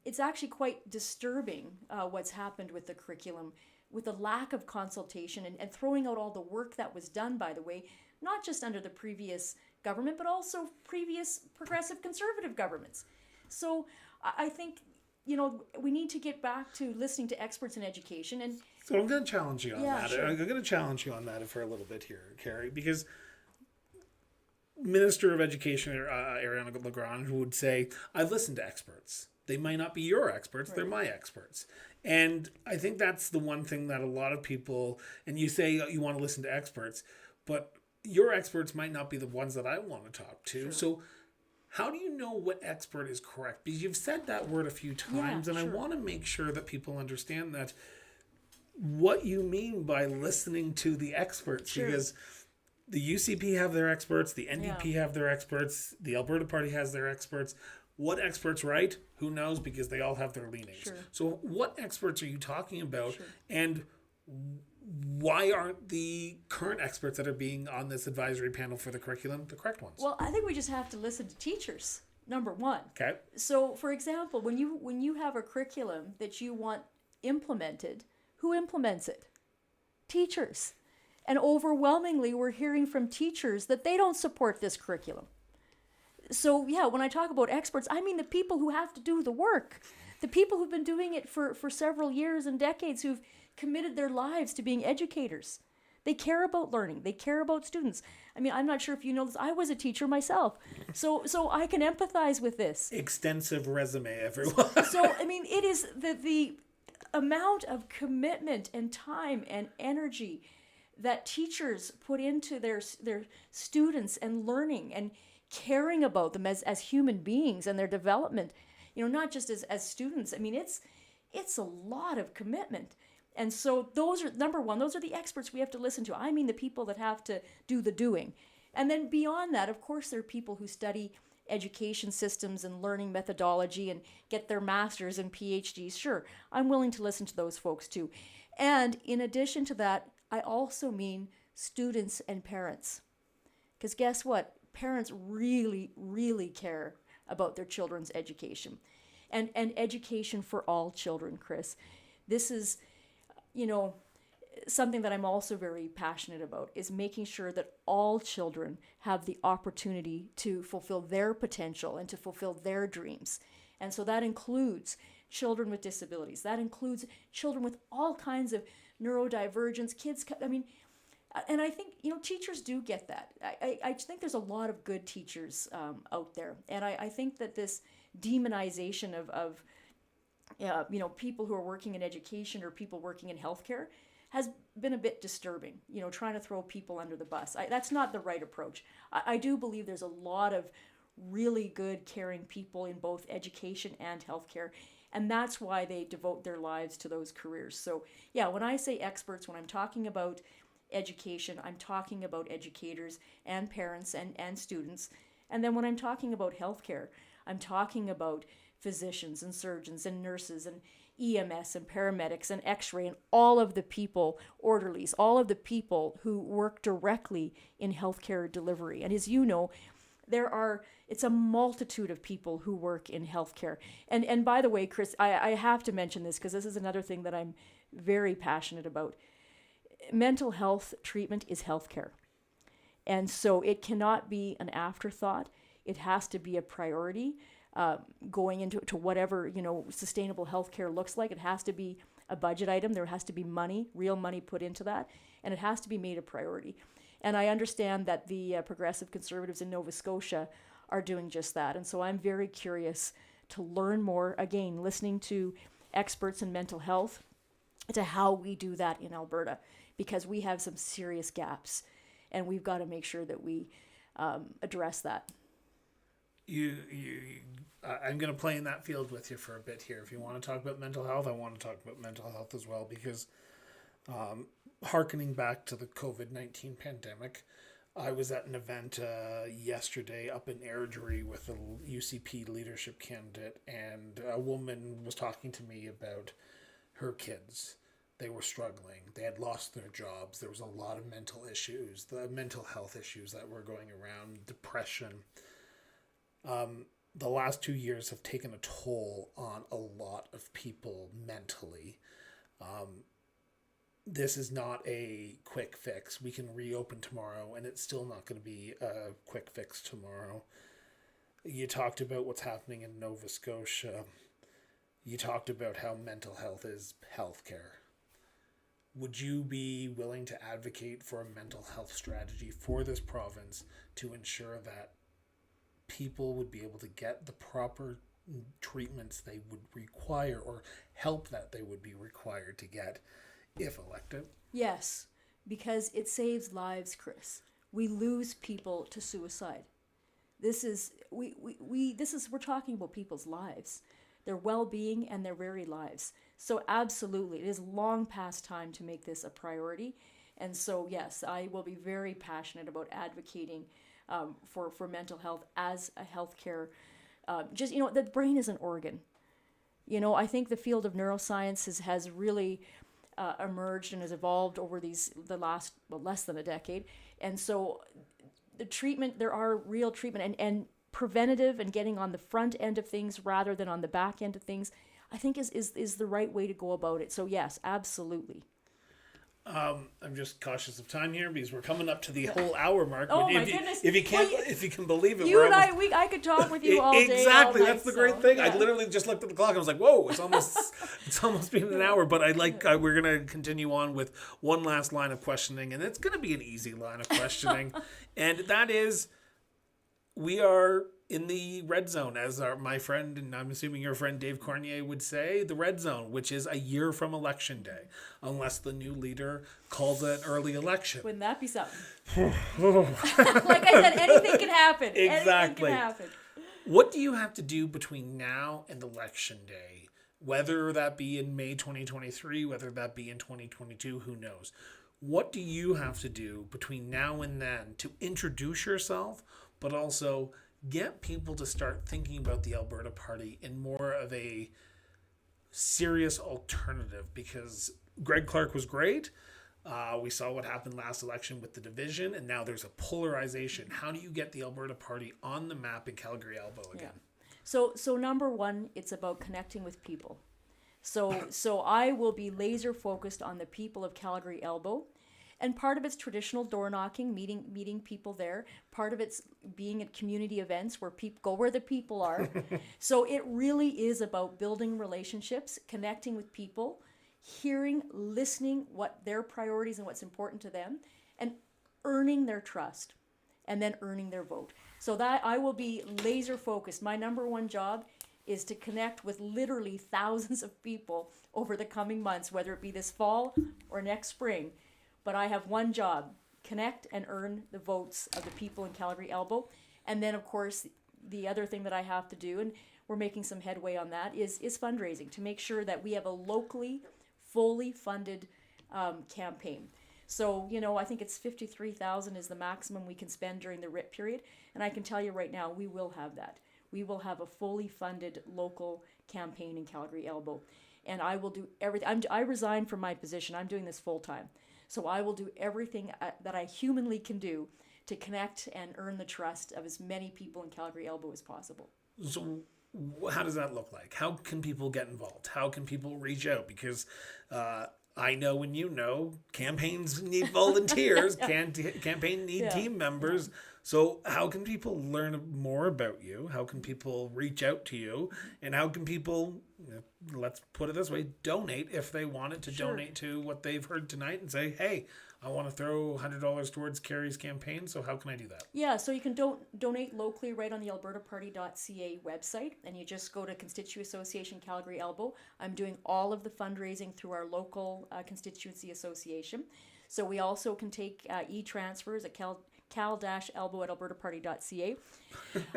it's actually quite disturbing what's happened with the curriculum, with the lack of consultation and throwing out all the work that was done, by the way, not just under the previous government, but also previous progressive conservative governments. So I think, we need to get back to listening to experts in education. And so I'm going to challenge you on that. Sure. I'm going to challenge you on that for a little bit here, Kerry, because Minister of Education Ariana Lagrange would say, I've listened to experts. They might not be your experts, They're my experts. And I think that's the one thing that a lot of people, and you say you want to listen to experts, but your experts might not be the ones that I want to talk to. Sure. So how do you know what expert is correct? Because you've said that word a few times, and sure. I want to make sure that people understand that what you mean by listening to the experts, sure. Because the UCP have their experts, the NDP have their experts, the Alberta Party has their experts. What experts right? Who knows? Because they all have their leanings. Sure. So what experts are you talking about? Sure. And why aren't the current experts that are being on this advisory panel for the curriculum the correct ones? Well, I think we just have to listen to teachers, number one. Okay. So, for example, when you have a curriculum that you want implemented, who implements it? Teachers. And overwhelmingly, we're hearing from teachers that they don't support this curriculum. So, when I talk about experts, I mean the people who have to do the work, the people who've been doing it for several years and decades, who've committed their lives to being educators. They care about learning. They care about students. I mean, I'm not sure if you know this. I was a teacher myself. So I can empathize with this. Extensive resume, everyone. So, I mean, it is the amount of commitment and time and energy that teachers put into their students and learning and caring about them as human beings and their development, not just as students. I mean, it's a lot of commitment. And so those are, number one, those are the experts we have to listen to. I mean the people that have to do the doing. And then beyond that, of course, there are people who study education systems and learning methodology and get their masters and PhDs. Sure, I'm willing to listen to those folks too. And in addition to that, I also mean students and parents. Because guess what? Parents really, really care about their children's education. And education for all children, Chris. This is, something that I'm also very passionate about, is making sure that all children have the opportunity to fulfill their potential and to fulfill their dreams. And so that includes children with disabilities. That includes children with all kinds of neurodivergence, kids. I mean, And I think, teachers do get that. I think there's a lot of good teachers out there. And I think that this demonization of people who are working in education or people working in healthcare has been a bit disturbing, trying to throw people under the bus. That's not the right approach. I do believe there's a lot of really good, caring people in both education and healthcare. And that's why they devote their lives to those careers. So, yeah, when I say experts, when I'm talking about education, I'm talking about educators and parents and students. And then when I'm talking about healthcare, I'm talking about physicians and surgeons and nurses and EMS and paramedics and x-ray and all of the people, orderlies, all of the people who work directly in healthcare delivery. And as you know, it's a multitude of people who work in healthcare. And by the way, Chris, I have to mention this because this is another thing that I'm very passionate about. Mental health treatment is healthcare. And so it cannot be an afterthought. It has to be a priority going into whatever, sustainable healthcare looks like. It has to be a budget item. There has to be money, real money put into that. And it has to be made a priority. And I understand that the Progressive Conservatives in Nova Scotia are doing just that. And so I'm very curious to learn more, again, listening to experts in mental health, to how we do that in Alberta, because we have some serious gaps and we've got to make sure that we address that. I'm going to play in that field with you for a bit here. If you want to talk about mental health, I want to talk about mental health as well, because hearkening back to the COVID-19 pandemic, I was at an event yesterday up in Airdrie with a UCP leadership candidate, and a woman was talking to me about her kids. They were struggling. They had lost their jobs. There was a lot of mental issues, the mental health issues that were going around, depression. The last 2 years have taken a toll on a lot of people mentally. This is not a quick fix. We can reopen tomorrow, and it's still not going to be a quick fix tomorrow. You talked about what's happening in Nova Scotia. You talked about how mental health is healthcare. Would you be willing to advocate for a mental health strategy for this province to ensure that people would be able to get the proper treatments they would require, or help that they would be required to get if elected? Yes, because it saves lives, Chris. We lose people to suicide. We're talking about people's lives, their well-being and their very lives. So absolutely, it is long past time to make this a priority. And so yes, I will be very passionate about advocating for mental health as a healthcare. The brain is an organ. I think the field of neuroscience has really emerged and has evolved over the last less than a decade. And so the treatment, there are real treatment and preventative and getting on the front end of things rather than on the back end of things, I think is the right way to go about it. So yes, absolutely. I'm just cautious of time here because we're coming up to the whole hour mark. Oh my goodness! If you can believe it, you and I could talk with you all day. Exactly, all night, that's the great thing. Yeah. I literally just looked at the clock and I was like, "Whoa, it's almost been an hour." But we're gonna continue on with one last line of questioning, and it's gonna be an easy line of questioning, and that is, we are in the red zone, as my friend, and I'm assuming your friend Dave Cornier would say, the red zone, which is a year from election day, unless the new leader calls it an early election. Wouldn't that be something? Like I said, anything can happen. Exactly. Anything can happen. What do you have to do between now and election day? Whether that be in May 2023, whether that be in 2022, who knows? What do you have to do between now and then to introduce yourself, but also get people to start thinking about the Alberta Party in more of a serious alternative? Because Greg Clark was great. We saw what happened last election with the division, and now there's a polarization. How do you get the Alberta Party on the map in Calgary-Elbow again? Yeah. So number one, it's about connecting with people. So I will be laser focused on the people of Calgary-Elbow. And part of it's traditional door knocking, meeting people there. Part of it's being at community events where people go where the people are. So it really is about building relationships, connecting with people, hearing, listening what their priorities and what's important to them, and earning their trust, and then earning their vote. So that I will be laser focused. My number one job is to connect with literally thousands of people over the coming months, whether it be this fall or next spring. But I have one job: connect and earn the votes of the people in Calgary-Elbow. And then, of course, the other thing that I have to do, and we're making some headway on that, is fundraising to make sure that we have a locally fully funded campaign. So, you know, I think it's $53,000 is the maximum we can spend during the RIP period. And I can tell you right now, we will have that. We will have a fully funded local campaign in Calgary-Elbow. And I will do everything. I resigned from my position. I'm doing this full time. So I will do everything that I humanly can do to connect and earn the trust of as many people in Calgary-Elbow as possible. So how does that look like? How can people get involved? How can people reach out? Because I know, and you know, campaigns need volunteers, campaign need team members. So how can people learn more about you? How can people reach out to you? And how can people, let's put it this way, donate if they wanted to donate to what they've heard tonight and say, hey, I want to throw $100 towards Kerry's campaign, so how can I do that? Yeah, so you can donate locally right on the albertaparty.ca website, and you just go to Constituent Association Calgary-Elbow. I'm doing all of the fundraising through our local constituency association. So we also can take e-transfers at cal-elbow at albertaparty.ca.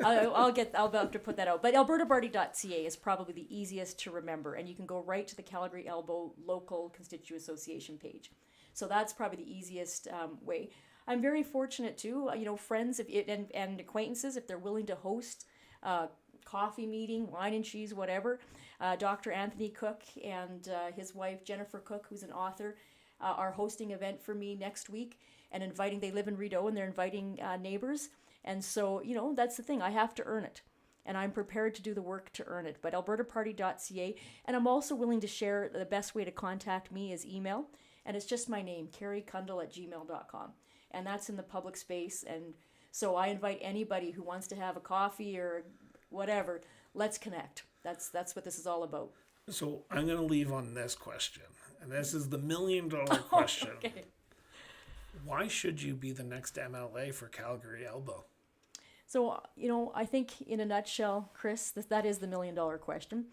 I'll have to put that out. But albertaparty.ca is probably the easiest to remember, and you can go right to the Calgary-Elbow local constituent association page. So that's probably the easiest way. I'm very fortunate too, friends and acquaintances, if they're willing to host a coffee meeting, wine and cheese, whatever. Dr. Anthony Cook and his wife Jennifer Cook, who's an author, are hosting an event for me next week and they live in Rideau, and they're inviting neighbors. And so, that's the thing, I have to earn it. And I'm prepared to do the work to earn it. But albertaparty.ca, and I'm also willing to share the best way to contact me is email. And it's just my name, kerrycundal@gmail.com. And that's in the public space. And so I invite anybody who wants to have a coffee or whatever, let's connect. That's what this is all about. So I'm going to leave on this question. And this is the $1 million question. Okay. Why should you be the next MLA for Calgary-Elbow? So, I think in a nutshell, Chris, that is the $1 million question.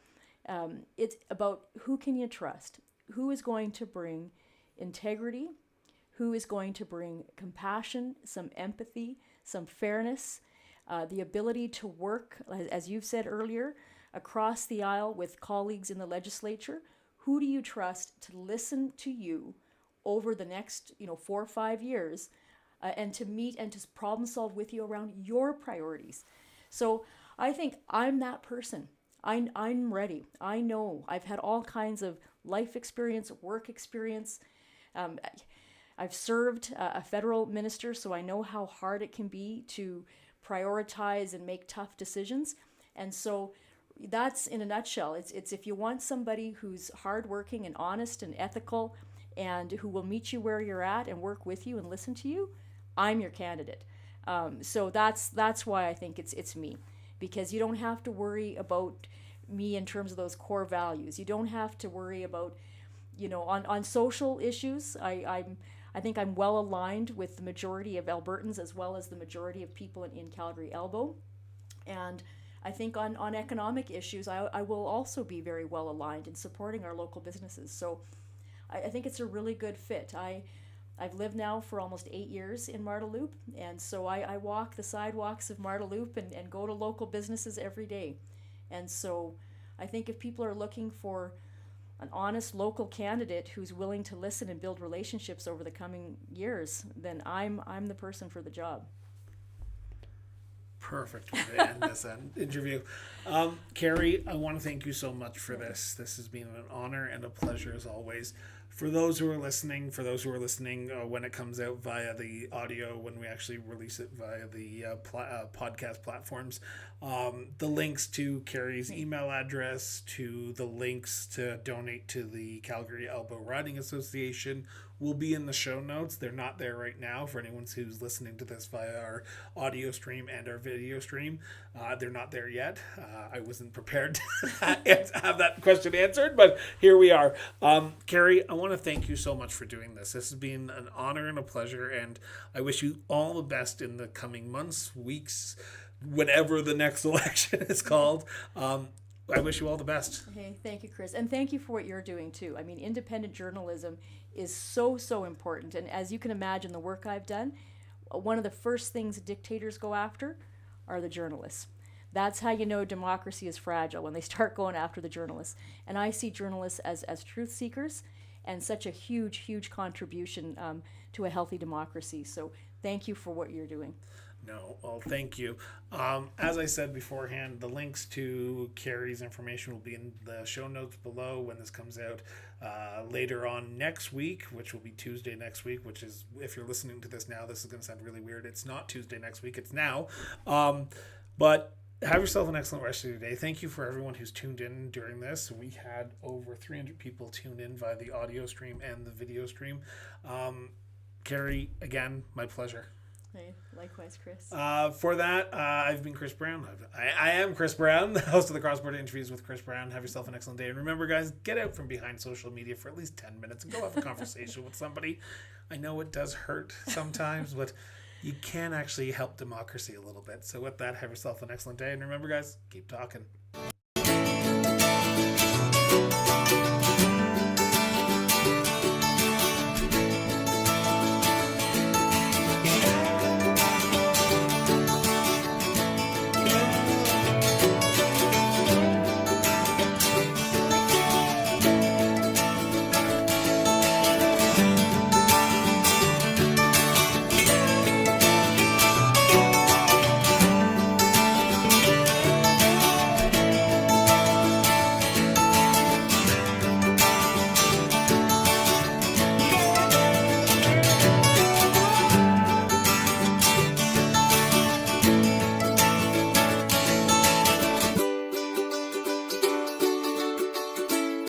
It's about who can you trust? Who is going to bring integrity, who is going to bring compassion, some empathy, some fairness, the ability to work, as you've said earlier, across the aisle with colleagues in the legislature. Who do you trust to listen to you over the next 4 or 5 years and to meet and to problem solve with you around your priorities? So I think I'm that person. I'm ready. I know I've had all kinds of life experience, work experience. I've served a federal minister, so I know how hard it can be to prioritize and make tough decisions. And so that's in a nutshell. It's if you want somebody who's hardworking and honest and ethical and who will meet you where you're at and work with you and listen to you, I'm your candidate. So that's why I think it's me. Because you don't have to worry about me in terms of those core values. You don't have to worry about, on social issues. I think I'm well aligned with the majority of Albertans as well as the majority of people in Calgary-Elbow. And I think on economic issues, I will also be very well aligned in supporting our local businesses. So I think it's a really good fit. I've lived now for almost 8 years in Marda Loop, and so I walk the sidewalks of Marda Loop and go to local businesses every day. And so I think if people are looking for an honest local candidate who's willing to listen and build relationships over the coming years, then I'm the person for the job. Perfect way to end this interview. Kerry, I want to thank you so much for this. This has been an honor and a pleasure as always. For those who are listening, when it comes out via the audio, when we actually release it via the podcast platforms, the links to Kerry's email address, to the links to donate to the Calgary-Elbow Riding Association will be in the show notes. They're not there right now for anyone who's listening to this via our audio stream and our video stream. They're not there yet. I wasn't prepared to have that question answered, but here we are. Kerry, I want to thank you so much for doing this. This has been an honor and a pleasure, and I wish you all the best in the coming months, weeks, whenever the next election is called. I wish you all the best. Hey, thank you, Chris. And thank you for what you're doing, too. I mean, independent journalism is so, so important. And as you can imagine, the work I've done, one of the first things dictators go after are the journalists. That's how you know democracy is fragile, when they start going after the journalists. And I see journalists as truth seekers and such a huge, huge contribution to a healthy democracy. So thank you for what you're doing. No, well, thank you. As I said beforehand, the links to Kerry's information will be in the show notes below when this comes out later on next week, which will be Tuesday next week, which is, if you're listening to this now, this is going to sound really weird. It's not Tuesday next week, it's now. But have yourself an excellent rest of your day. Thank you for everyone who's tuned in during this. We had over 300 people tune in via the audio stream and the video stream. Kerry, again, my pleasure. Hey, likewise, Chris. For that, I've been Chris Brown. I am Chris Brown, the host of the Cross Border Interviews with Chris Brown. Have yourself an excellent day. And remember, guys, get out from behind social media for at least 10 minutes and go have a conversation with somebody. I know it does hurt sometimes, but you can actually help democracy a little bit. So with that, have yourself an excellent day. And remember, guys, keep talking.